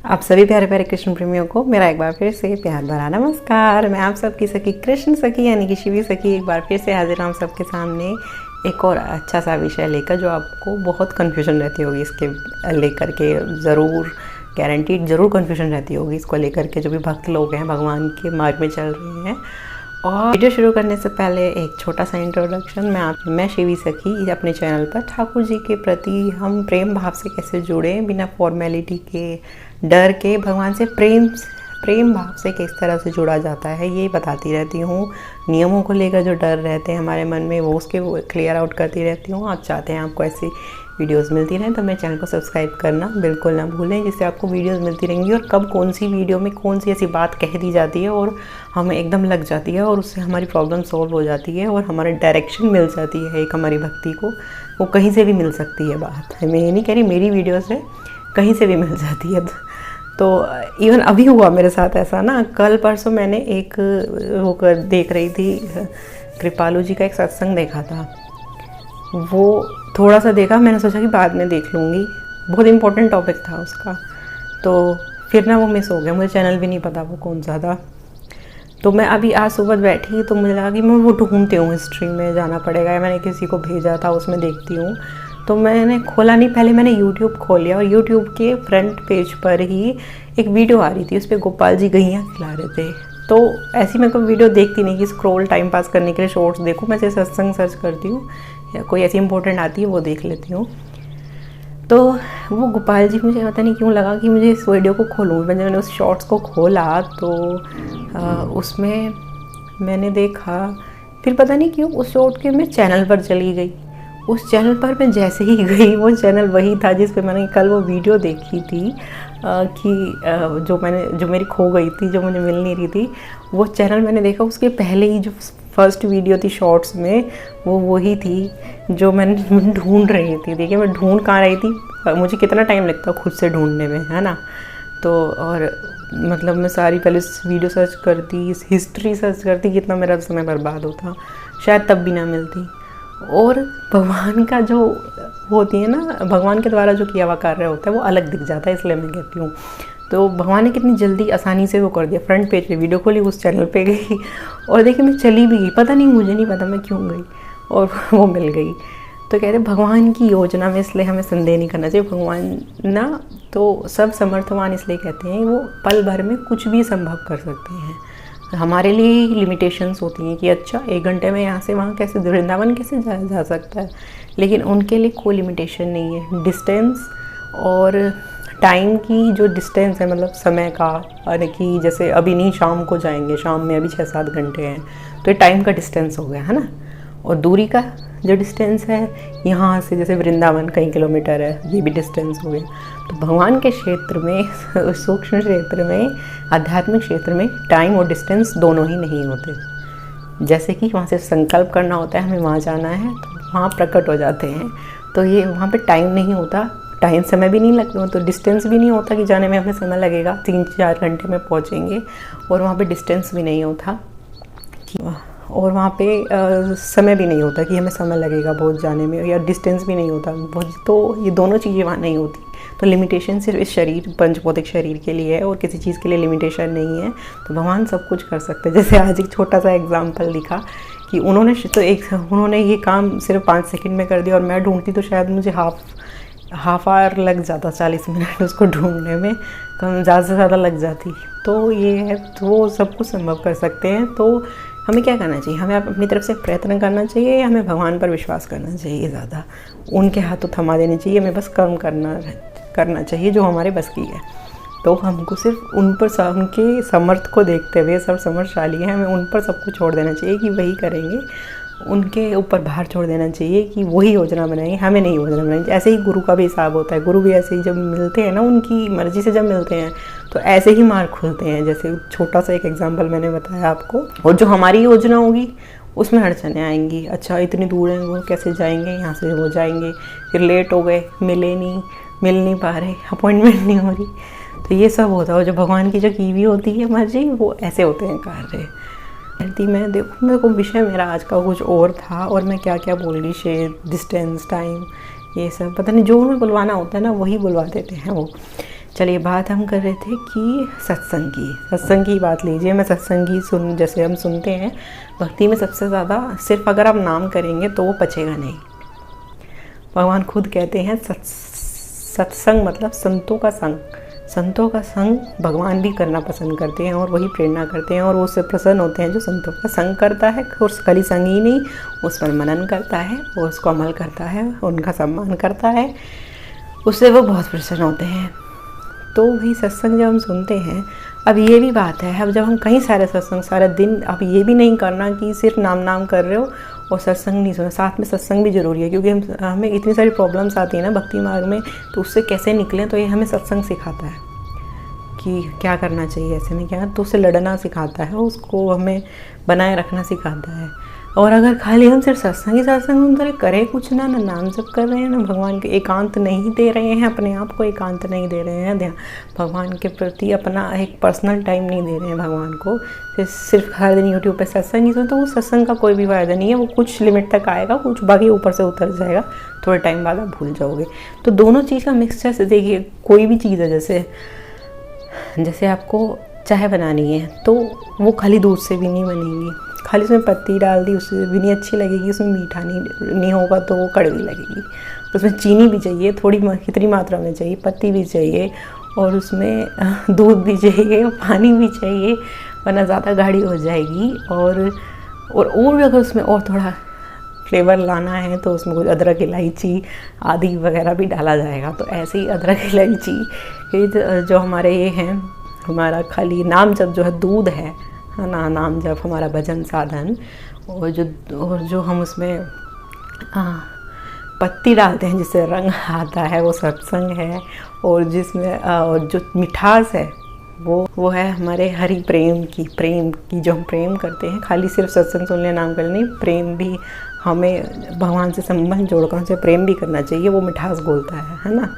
आप सभी प्यारे प्यारे कृष्ण प्रेमियों को मेरा एक बार फिर से प्यार भरा नमस्कार। मैं आप सबकी सखी कृष्ण सखी यानी कि शिवी सखी एक बार फिर से हाजिर हूँ सबके सामने एक और अच्छा सा विषय लेकर, जो आपको बहुत कन्फ्यूजन रहती होगी इसके लेकर के, ज़रूर गारंटीड ज़रूर कन्फ्यूजन रहती होगी इसको लेकर के, जो भी भक्त लोग हैं भगवान के मार्ग में चल रहे हैं। और वीडियो शुरू करने से पहले एक छोटा सा इंट्रोडक्शन। मैं शिवी सखी अपने चैनल पर ठाकुर जी के प्रति हम प्रेम भाव से कैसे जुड़े, बिना फॉर्मेलिटी के, डर के, भगवान से प्रेम भाव से किस तरह से जुड़ा जाता है ये बताती रहती हूँ। नियमों को लेकर जो डर रहते हैं हमारे मन में वो क्लियर आउट करती रहती हूँ। आप चाहते हैं आपको ऐसी वीडियोस मिलती रहें तो मेरे चैनल को सब्सक्राइब करना बिल्कुल ना भूलें, जिससे आपको वीडियोस मिलती रहेंगी और कब कौन सी वीडियो में कौन सी ऐसी बात कह दी जाती है और हमें एकदम लग जाती है और उससे हमारी प्रॉब्लम सॉल्व हो जाती है और हमारी डायरेक्शन मिल जाती है एक हमारी भक्ति को। वो कहीं से भी मिल सकती है बात, मैं ये नहीं कह रही मेरी वीडियो से, कहीं से भी मिल जाती है। तो इवन अभी हुआ मेरे साथ ऐसा ना, कल परसों मैंने एक देख रही थी, कृपालू जी का एक सत्संग देखा था। वो थोड़ा सा देखा, मैंने सोचा कि बाद में देख लूँगी, बहुत इंपॉर्टेंट टॉपिक था उसका, तो फिर ना वो मिस हो गया, मुझे चैनल भी नहीं पता वो कौन सा था। तो मैं अभी आज सुबह बैठी तो मुझे लगा कि मैं वो ढूंढती हूँ, हिस्ट्री में जाना पड़ेगा, या मैंने किसी को भेजा था उसमें देखती हूँ। तो मैंने खोला नहीं, पहले मैंने YouTube खोल लिया और YouTube के फ्रंट पेज पर ही एक वीडियो आ रही थी, उस पर गोपाल जी गैया खिला रहे थे। तो ऐसी मैं कोई वीडियो देखती नहीं कि स्क्रॉल टाइम पास करने के लिए शॉर्ट्स देखूँ, मैं जैसे सत्संग सर्च करती हूँ या कोई ऐसी इंपॉर्टेंट आती है वो देख लेती हूँ। तो वो गोपाल जी, मुझे पता नहीं क्यों लगा कि मुझे इस वीडियो को खोलूँ। मैंने उस शॉर्ट्स को खोला तो उसमें मैंने देखा, फिर पता नहीं क्यों उस शॉर्ट के मैं चैनल पर चली गई। उस चैनल पर मैं जैसे ही गई, वो चैनल वही था जिस पे मैंने कल वो वीडियो देखी थी कि जो मेरी खो गई थी, जो मुझे मिल नहीं रही थी। वो चैनल मैंने देखा, उसके पहले ही जो फर्स्ट वीडियो थी शॉर्ट्स में वो वही थी जो मैं ढूंढ रही थी। देखिए मैं ढूंढ कहाँ रही थी, मुझे कितना टाइम लगता है खुद से ढूंढने में, है ना। तो और मतलब मैं सारी पहले वीडियो सर्च करती, हिस्ट्री सर्च करती, कितना मेरा समय बर्बाद होता, शायद तब भी ना मिलती। और भगवान का जो होती है ना, भगवान के द्वारा जो किया हुआ कार्य होता है वो अलग दिख जाता है, इसलिए मैं कहती हूँ। तो भगवान ने कितनी जल्दी आसानी से वो कर दिया। फ्रंट पेज पे वीडियो खोली, उस चैनल पे गई और देखिए मैं चली भी गई, पता नहीं, मुझे नहीं पता मैं क्यों गई और वो मिल गई। तो कहते भगवान की योजना में, इसलिए हमें संदेह नहीं करना चाहिए। भगवान ना तो सब समर्थवान इसलिए कहते हैं, वो पल भर में कुछ भी संभव कर सकते हैं। हमारे लिए लिमिटेशंस होती हैं कि अच्छा 1 घंटे में यहाँ से वहाँ कैसे, वृंदावन कैसे जा सकता है, लेकिन उनके लिए कोई लिमिटेशन नहीं है। डिस्टेंस और टाइम की जो डिस्टेंस है, मतलब समय का, और कि जैसे अभी नहीं शाम को जाएंगे, शाम में अभी 6-7 घंटे हैं, तो ये टाइम का डिस्टेंस हो गया, है ना। और दूरी का जो डिस्टेंस है, यहाँ से जैसे वृंदावन कई किलोमीटर है, ये भी डिस्टेंस हो गया। तो भगवान के क्षेत्र में, सूक्ष्म क्षेत्र में, आध्यात्मिक क्षेत्र में टाइम और डिस्टेंस दोनों ही नहीं होते। जैसे कि वहाँ से संकल्प करना होता है, हमें वहाँ जाना है, तो वहाँ प्रकट हो जाते हैं। तो ये वहाँ पे टाइम नहीं होता, टाइम समय भी नहीं लगता, तो डिस्टेंस भी नहीं होता कि जाने में हमें समय लगेगा, 3-4 घंटे में पहुँचेंगे। और वहाँ पे डिस्टेंस भी नहीं होता और वहाँ पे समय भी नहीं होता कि हमें समय लगेगा बहुत जाने में, या डिस्टेंस भी नहीं होता बहुत। तो ये दोनों चीज़ें वहाँ नहीं होती। तो लिमिटेशन सिर्फ इस शरीर, पंचभौतिक शरीर के लिए है और किसी चीज़ के लिए लिमिटेशन नहीं है। तो भगवान सब कुछ कर सकते हैं। जैसे आज एक छोटा सा एग्जाम्पल दिखा कि उन्होंने ये काम सिर्फ 5 सेकंड में कर दिया, और मैं ढूंढती तो शायद मुझे हाफ आवर लग जाता, 40 मिनट उसको ढूंढने में, ज़्यादा से ज़्यादा लग जाती। तो ये है, तो वो सब कुछ संभव कर सकते हैं। तो हमें क्या करना चाहिए, हमें अपनी तरफ से प्रयत्न करना चाहिए, या हमें भगवान पर विश्वास करना चाहिए, ज़्यादा उनके हाथों थमा देने चाहिए, हमें बस कम करना चाहिए जो हमारे बस की है। तो हमको सिर्फ उन पर, उनके समर्थ को देखते हुए, सब समर्थशाली हैं, हमें उन पर सब कुछ छोड़ देना चाहिए कि वही करेंगे। उनके ऊपर भार छोड़ देना चाहिए कि वही योजना बनाएंगे, हमें नहीं योजना बनाएंगे। ऐसे ही गुरु का भी हिसाब होता है, गुरु भी ऐसे ही जब मिलते हैं ना, उनकी मर्जी से जब मिलते हैं तो ऐसे ही मार्ग खुलते हैं। जैसे छोटा सा एक एग्जांपल मैंने बताया आपको, और जो हमारी योजना होगी उसमें अड़चनें आएंगी। अच्छा इतनी दूर है, वो कैसे जाएंगे, यहाँ से वो जाएंगे, फिर लेट हो गए, मिल नहीं पा रहे, अपॉइंटमेंट नहीं हो रही। तो ये सब होता है। जो भगवान की जो की हुई होती है मर्जी, वो ऐसे होते हैं कार्य। मैं देखो, मेरे को विषय मेरा आज का कुछ और था और मैं क्या क्या बोल रही, शेयर, डिस्टेंस, टाइम, ये सब पता नहीं, जो उन्हें बुलवाना होता है ना वही बुलवा देते हैं वो। चलिए, बात हम कर रहे थे कि सत्संग की बात लीजिए। मैं सत्संगी जैसे हम सुनते हैं भक्ति में सबसे ज़्यादा, सिर्फ अगर आप नाम करेंगे तो वो पचेगा नहीं। भगवान खुद कहते हैं सत्संग मतलब संतों का संग। संतों का संग भगवान भी करना पसंद करते हैं और वही प्रेरणा करते हैं, और वो उससे प्रसन्न होते हैं जो संतों का संग करता है। और खाली संग ही नहीं, उस पर मनन करता है, वो उसको अमल करता है, उनका सम्मान करता है, उससे वो बहुत प्रसन्न होते हैं। तो वही सत्संग जब हम सुनते हैं, अब ये भी बात है, अब जब हम कई सारे सत्संग सारा दिन, अब ये भी नहीं करना कि सिर्फ नाम कर रहे हो और सत्संग नहीं सुना, साथ में सत्संग भी ज़रूरी है, क्योंकि हमें इतनी सारी प्रॉब्लम्स आती है ना भक्ति मार्ग में, तो उससे कैसे निकलें, तो ये हमें सत्संग सिखाता है कि क्या करना चाहिए ऐसे में, क्या तो उससे लड़ना सिखाता है, उसको हमें बनाए रखना सिखाता है। और अगर खाली हम सिर्फ सत्संग सुनते करें कुछ ना नाम जप कर रहे हैं, ना भगवान के एकांत नहीं दे रहे हैं, अपने आप को एकांत नहीं दे रहे हैं, ध्यान भगवान के प्रति अपना एक पर्सनल टाइम नहीं दे रहे हैं भगवान को, सिर्फ हर दिन यूट्यूब पे सत्संग ही सुनते, तो वो सत्संग का कोई भी फ़ायदा नहीं है। वो कुछ लिमिट तक आएगा, कुछ बाकी ऊपर से उतर जाएगा, थोड़े टाइम बाद आप भूल जाओगे। तो दोनों चीज़ का मिक्सचर से देखिए, कोई भी चीज़ है, जैसे आपको चाय बनानी है तो वो खाली दूध से भी नहीं बनेगी, खाली उसमें पत्ती डाल दी उससे भी नहीं अच्छी लगेगी, उसमें मीठा नहीं होगा तो वो कड़वी लगेगी। उसमें चीनी भी चाहिए, थोड़ी कितनी मात्रा में चाहिए, पत्ती भी चाहिए, और उसमें दूध भी चाहिए, पानी भी चाहिए, वरना ज़्यादा गाढ़ी हो जाएगी। और भी अगर उसमें और थोड़ा फ्लेवर लाना है तो उसमें कुछ अदरक, इलायची आदि वगैरह भी डाला जाएगा। तो ऐसे ही अदरक, इलायची जो हमारे ये हैं, हमारा खाली नाम जप जो है दूध है ना, नाम जप हमारा भजन साधन, और जो हम उसमें पत्ती डालते हैं जिससे रंग आता है, वो सत्संग है। और जिसमें और जो मिठास है वो है हमारे हरि प्रेम की जो हम प्रेम करते हैं, खाली सिर्फ सत्संग सुनने नाम करने नहीं, प्रेम भी हमें भगवान से संबंध जोड़कर उनसे प्रेम भी करना चाहिए। वो मिठास बोलता है ना,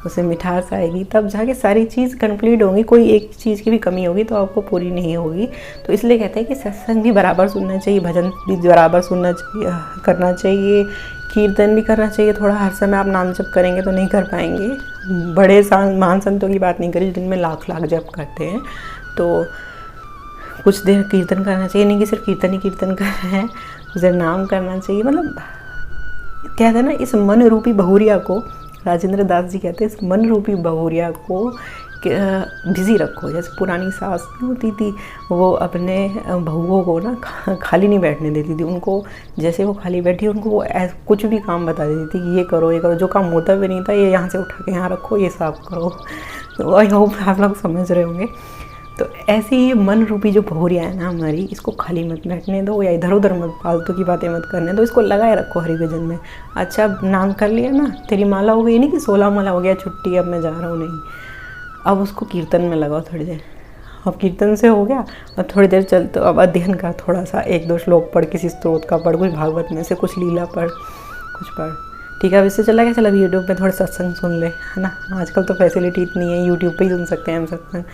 उससे मिठास आएगी तब जाके सारी चीज़ कंप्लीट होगी। कोई एक चीज़ की भी कमी होगी तो आपको पूरी नहीं होगी। तो इसलिए कहते हैं कि सत्संग भी बराबर सुनना चाहिए, भजन भी बराबर करना चाहिए, कीर्तन भी करना चाहिए। थोड़ा हर समय आप नाम जप करेंगे तो नहीं कर पाएंगे। बड़े महान संतों की बात नहीं करी जिनमें लाख जप करते हैं, तो कुछ देर कीर्तन करना चाहिए, नहीं कि सिर्फ कीर्तन ही कीर्तन कर रहे हैं, कुछ देर नाम करना चाहिए। मतलब कहते हैं ना, इस मन रूपी बहुरिया को, राजेंद्र दास जी कहते हैं, इस मन रूपी बहुरिया को बिज़ी रखो। जैसे पुरानी सास होती थी, वो अपने बहुओं को ना खाली नहीं बैठने देती थी। उनको जैसे वो खाली बैठी, उनको वो कुछ भी काम बता देती थी कि ये करो, जो काम होता भी नहीं था, ये यहाँ से उठा के यहाँ रखो, ये साफ करो। तो आई होप आप लोग समझ रहे होंगे। तो ऐसे ही मन रूपी जो बहुरिया है ना हमारी, इसको खाली मत बैठने दो, या इधर उधर मत फालतू की बातें मत करने दो, इसको लगाए रखो हरि भजन में। अच्छा, नाम कर लिया ना, तेरी माला हो गई, नहीं कि 16 माला हो गया, छुट्टी, अब मैं जा रहा हूँ, नहीं, अब उसको कीर्तन में लगाओ थोड़ी देर। अब कीर्तन से हो गया, अब थोड़ी देर चल, तो अब अध्ययन का थोड़ा सा 1-2 श्लोक पढ़, किसी स्त्रोत का पढ़, कुछ भागवत में से कुछ लीला पढ़, कुछ पढ़, ठीक है। अब इससे चला गया, चल अब यूट्यूब पे थोड़ा सत्संग सुन ले, है ना। आजकल तो फैसिलिटी इतनी है, यूट्यूब पे ही सुन सकते हैं हम सत्संग,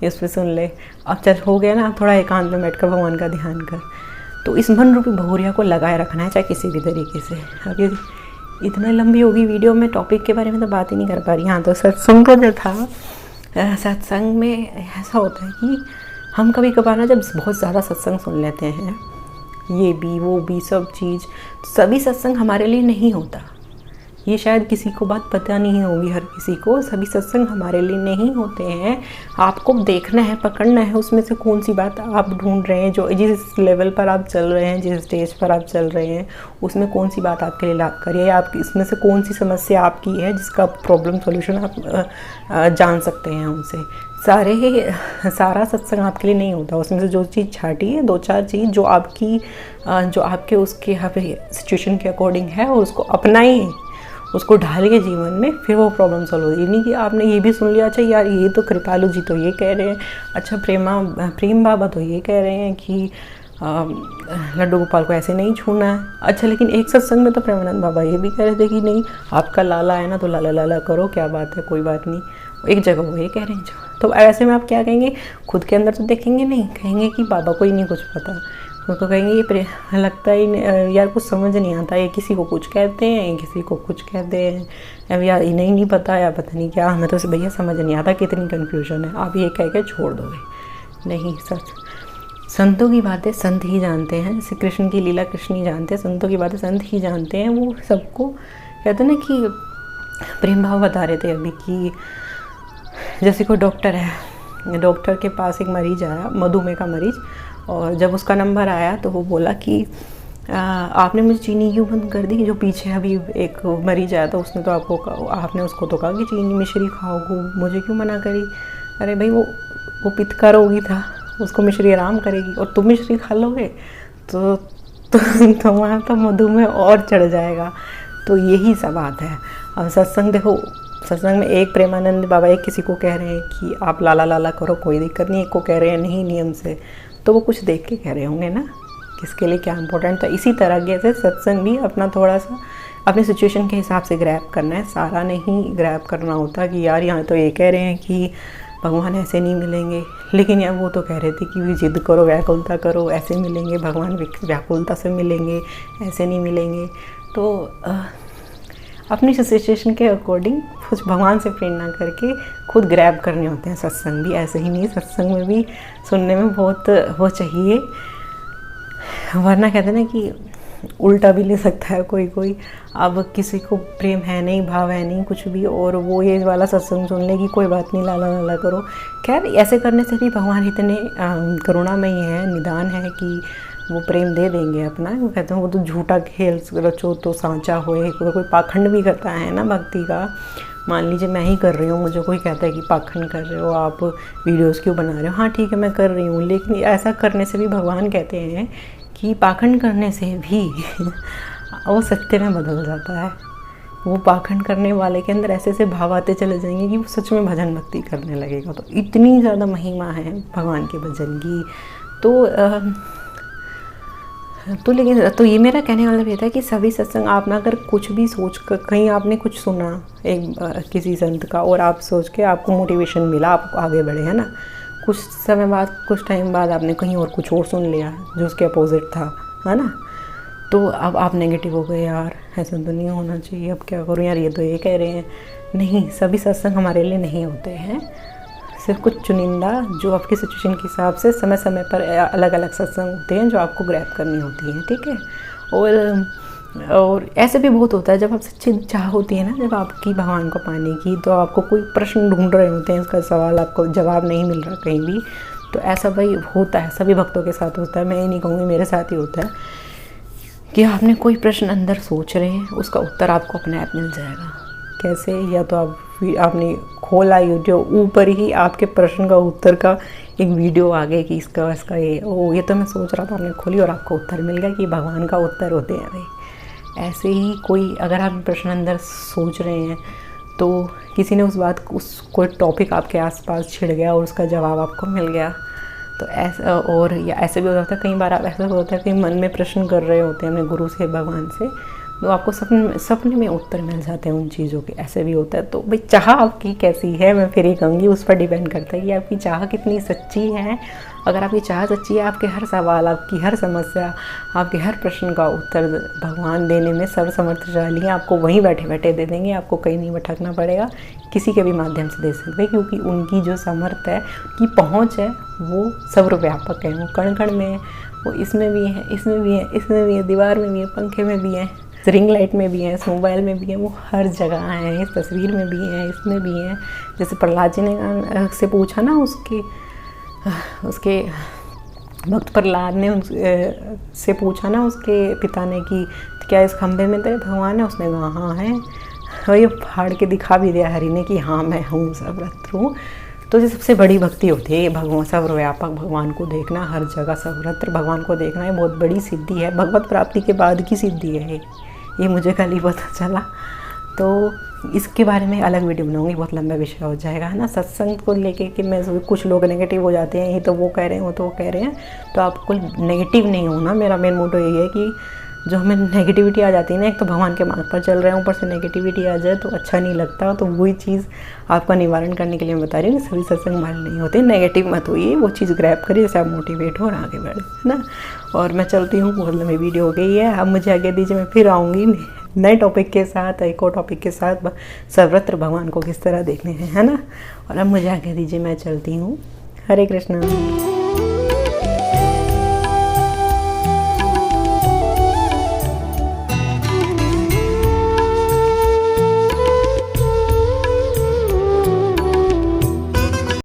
इस पर सुन ले। अब चल हो गया ना, अब थोड़ा एकांत में बैठकर भगवान का ध्यान कर। तो इस मन रूपी बहुरिया को लगाए रखना है, चाहे किसी भी तरीके से। अब ये इतना लंबी होगी वीडियो, में टॉपिक के बारे में तो बात ही नहीं कर पा रही। हाँ, तो सत्संग का जो था, सत्संग में ऐसा होता है कि हम कभी कभार ना जब बहुत ज़्यादा सत्संग सुन लेते हैं, ये भी वो भी सब चीज़, सभी सत्संग हमारे लिए नहीं होता। ये शायद किसी को बात पता नहीं होगी, हर किसी को सभी सत्संग हमारे लिए नहीं होते हैं। आपको देखना है, पकड़ना है, उसमें से कौन सी बात आप ढूंढ रहे हैं, जो जिस लेवल पर आप चल रहे हैं, जिस स्टेज पर आप चल रहे हैं, उसमें कौन सी बात आपके लिए लाभकारी है, आप इसमें से कौन सी समस्या आपकी है जिसका प्रॉब्लम सॉल्यूशन आप जान सकते हैं उनसे। सारा सत्संग आपके लिए नहीं होता, उसमें से जो चीज़ छाटी है, 2-4 चीज़ जो आपके उसके सिचुएशन के अकॉर्डिंग है, और उसको अपनाइए, उसको ढालिए जीवन में, फिर वो प्रॉब्लम सॉल्व होगी। नहीं कि आपने ये भी सुन लिया, अच्छा यार ये तो कृपालु जी तो ये कह रहे हैं, अच्छा प्रेम बाबा तो ये कह रहे हैं कि लड्डू गोपाल को ऐसे नहीं छूना है। अच्छा, लेकिन एक सत्संग में तो प्रेमानंद बाबा ये भी कह रहे थे कि नहीं, आपका लाला है ना तो लाला लाला करो, क्या बात है, कोई बात नहीं। एक जगह वो ये कह रहे हैं, तो ऐसे में आप क्या कहेंगे, खुद के अंदर तो देखेंगे नहीं, कहेंगे कि बाबा को ही नहीं कुछ पता, उसको कहेंगे ये लगता ही नहीं यार, कुछ समझ नहीं आता, ये किसी को कुछ कहते हैं, किसी को कुछ कहते हैं, अब यार इन्हें नहीं पता या पता नहीं क्या, हमें तो भैया समझ नहीं आता, कितनी कन्फ्यूजन है, आप ये कह के छोड़ दोगे। नहीं, सच संतों की बातें संत ही जानते हैं, जैसे कृष्ण की लीला कृष्ण ही जानते हैं, संतों की बातें संत ही जानते हैं। वो सबको कहते हैं ना कि प्रेम भाव बता रहे थे अभी कि जैसे कोई डॉक्टर है, डॉक्टर के पास एक मरीज आया, मधुमेह का मरीज, और जब उसका नंबर आया तो वो बोला कि आपने मुझे चीनी क्यों बंद कर दी, जो पीछे अभी एक मरीज आया था उसने तो आपने उसको तो कहा कि चीनी मिश्री खाओ, मुझे क्यों मना करी। अरे भाई वो पित्त रोगी था, उसको मिश्री आराम करेगी, और तुम मिश्री खा लोगे तो तुम्हारा तो मधुमेह और चढ़ जाएगा। तो यही सब बात है। अब सत्संग देखो, सत्संग में एक प्रेमानंद बाबा एक किसी को कह रहे हैं कि आप लाला लाला करो, कोई दिक्कत नहीं, एक को कह रहे हैं नहीं नियम से, तो वो कुछ देख के कह रहे होंगे ना किसके लिए क्या इंपॉर्टेंट। तो इसी तरह से सत्संग भी अपना थोड़ा सा अपनी सिचुएशन के हिसाब से ग्रैब करना है, सारा नहीं ग्रैब करना होता कि यार यहाँ तो ये कह रहे हैं कि भगवान ऐसे नहीं मिलेंगे, लेकिन यार वो तो कह रहे थे कि जिद करो, व्याकुलता करो, ऐसे मिलेंगे भगवान, व्याकुलता से मिलेंगे, ऐसे नहीं मिलेंगे। तो अपनी सिचुएशन के अकॉर्डिंग कुछ भगवान से प्रेरणा करके खुद ग्रैब करने होते हैं। सत्संग भी ऐसे ही नहीं, सत्संग में भी सुनने में बहुत वो चाहिए, वरना कहते हैं ना कि उल्टा भी ले सकता है कोई। अब किसी को प्रेम है नहीं, भाव है नहीं, कुछ भी, और वो ये वाला सत्संग सुन लेगी, कोई बात नहीं, लाला लाला करो। खैर ऐसे करने से भी भगवान इतने करुणामयी है, निदान है कि वो प्रेम दे देंगे अपना। वो कहते हैं वो तो झूठा खेल रचो तो सांचा होए, कोई पाखंड भी करता है ना भक्ति का। मान लीजिए मैं ही कर रही हूँ, मुझे कोई कहता है कि पाखंड कर रहे हो आप, वीडियोस क्यों बना रहे हो, हाँ ठीक है मैं कर रही हूँ, लेकिन ऐसा करने से भी भगवान कहते हैं कि पाखंड करने से भी वो सत्य में बदल जाता है। वो पाखंड करने वाले के अंदर ऐसे भाव आते चले जाएंगे कि वो सच में भजन भक्ति करने लगेगा। तो इतनी ज़्यादा महिमा है भगवान के भजन की। तो लेकिन तो ये मेरा कहने वाला भी था कि सभी सत्संग आप ना अगर कुछ भी सोच कर, कहीं आपने कुछ सुना एक किसी संत का और आप सोच के आपको मोटिवेशन मिला, आप आगे बढ़े, है ना, कुछ समय बाद, कुछ टाइम बाद आपने कहीं और कुछ और सुन लिया जो उसके अपोजिट था, है ना, तो अब आप नेगेटिव हो गए, यार ऐसा तो नहीं होना चाहिए, अब क्या करूँ यार, ये तो ये कह रहे हैं। नहीं, सभी सत्संग हमारे लिए नहीं होते हैं, सिर्फ कुछ चुनिंदा जो आपकी सिचुएशन के हिसाब से समय समय पर अलग अलग सत्संग होते हैं जो आपको ग्रैब करनी होती हैं, ठीक है। और ऐसे भी बहुत होता है जब आप सच्ची चाह होती है ना, जब आपकी भगवान को पाने की, तो आपको कोई प्रश्न ढूंढ रहे होते हैं, उसका सवाल आपको जवाब नहीं मिल रहा कहीं भी, तो ऐसा भाई होता है, सभी भक्तों के साथ होता है, मैं ये नहीं कहूँगी मेरे साथ ही होता है कि आपने कोई प्रश्न अंदर सोच रहे हैं, उसका उत्तर आपको अपने आप मिल जाएगा। कैसे? या तो आपने खोला यूट्यूब, ऊपर ही आपके प्रश्न का उत्तर का एक वीडियो आ गया कि इसका ये तो मैं सोच रहा था, आपने खोली और आपको उत्तर मिल गया कि भगवान का उत्तर होते हैं भाई। ऐसे ही कोई अगर आप प्रश्न अंदर सोच रहे हैं तो किसी ने उस कोई टॉपिक आपके आसपास छिड़ गया और उसका जवाब आपको मिल गया, तो ऐसा। और या ऐसे भी होता है, कई बार आप ऐसा होता है कि मन में प्रश्न कर रहे होते हैं अपने गुरु से, भगवान से, तो आपको सपने में उत्तर मिल जाते हैं उन चीज़ों के, ऐसे भी होता है। तो भाई चाह आपकी कैसी है, मैं फिर ही कहूँगी, उस पर डिपेंड करता है कि आपकी चाह कितनी सच्ची है। अगर आपकी चाह सच्ची है, आपके हर सवाल, आपकी हर समस्या, आपके हर प्रश्न का उत्तर भगवान देने में सर्वसमर्थशाली हैं, आपको वहीं बैठे बैठे दे देंगे, आपको कहीं नहीं भटकना पड़ेगा, किसी के भी माध्यम से दे सकते हैं, क्योंकि उनकी जो समर्थ है, की पहुँच है, वो सर्वव्यापक है, वो कण कण में है, वो इसमें भी है, इसमें भी है, इसमें भी है, दीवार में भी है, पंखे में भी है, रिंग लाइट में भी है, इस मोबाइल में भी है, वो हर जगह है, इस तस्वीर में भी है, इसमें भी है। जैसे प्रहलाद जी ने से पूछा ना, उसके भक्त प्रहलाद ने से पूछा ना उसके पिता ने कि क्या इस खंभे में तेरे भगवान है, उसने कहा हाँ है, और ये फाड़ के दिखा भी दिया हरि ने कि हाँ मैं हूँ, सर्वत्र हूँ। तो ये सबसे बड़ी भक्ति होती है, भगवान सर्वव्यापक, भगवान को देखना, हर जगह सर्वत्र भगवान को देखना, ये बहुत बड़ी सिद्धि है, भगवत प्राप्ति के बाद की सिद्धि है ये मुझे कल ही पता चला। तो इसके बारे में अलग वीडियो बनाऊंगी, बहुत लंबा विषय हो जाएगा, है ना। सत्संग को लेके कि मैं, कुछ लोग नेगेटिव हो जाते हैं, ये तो वो कह रहे हैं, वो तो वो कह रहे हैं, तो आपको नेगेटिव नहीं होना, मेरा मेन मोटो यही है कि जो हमें नेगेटिविटी आ जाती है ना, एक तो भगवान के मार्ग पर चल रहे हैं, ऊपर से नेगेटिविटी आ जाए तो अच्छा नहीं लगता। तो वही चीज़ आपका निवारण करने के लिए मैं बता रही हूँ कि सभी सत्संग माइंड नहीं होते, नेगेटिव मत होइए, वो चीज़ ग्रैब करिए जैसे आप मोटिवेट हो और आगे बढ़े, है ना। और मैं चलती हूँ, बहुत लंबी वीडियो हो गई है, अब मुझे आगे दीजिए, मैं फिर आऊँगी नए टॉपिक के साथ, एक और टॉपिक के साथ, सर्वत्र भगवान को किस तरह देखने हैं, है ना। और अब मुझे आगे दीजिए, मैं चलती हूँ। हरे कृष्णा।